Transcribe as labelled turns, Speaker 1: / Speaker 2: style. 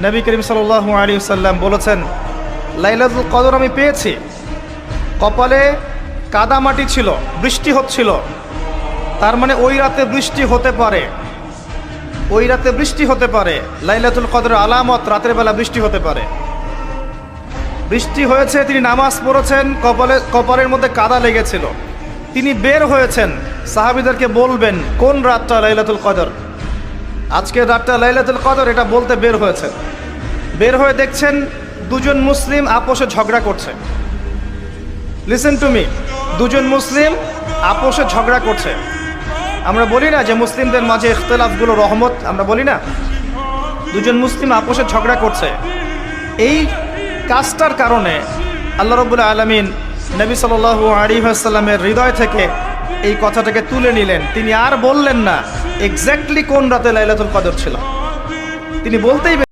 Speaker 1: নবী করিম সাল্লাল্লাহু আলাইহি ওয়াসাল্লাম বলেছেন, লাইলাতুল কদর আমি পেয়েছি, কপালে কাদামাটি ছিল, বৃষ্টি হচ্ছিল, তার মানে ওই রাতে বৃষ্টি হতে পারে, ওই রাতে বৃষ্টি হতে পারে। লাইলাতুল কদরের আলামত রাতের বেলা বৃষ্টি হতে পারে। বৃষ্টি হয়েছে, তিনি নামাজ পড়েছেন, কপালের মধ্যে কাদা লেগেছিল, তিনি বের হয়েছেন, সাহাবীদেরকে বলবেন কোন রাতটা লাইলাতুল কদর, আজকের রাতটা লাইলাতুল কদর, এটা বলতে বের হয়েছেন। বের হয়ে দেখছেন দুজন মুসলিম আপোষে ঝগড়া করছে। লিসেন টু মি, দুজন মুসলিম আপোষে ঝগড়া করছে। আমরা বলি না যে মুসলিমদের মাঝে ইখতিলাফগুলো রহমত, আমরা বলি না? দুজন মুসলিম আপোষে ঝগড়া করছে। এই কাজটার কারণে আল্লাহ রাব্বুল আলামিন নবী সাল্লাল্লাহু আলাইহি ওয়াসাল্লামের হৃদয় থেকে এই কথাটাকে তুলে নিলেন। তিনি আর বললেন না এক্স্যাক্টলি কোন রাতে লাইলাতুল কদর ছিল, তিনি বলতেই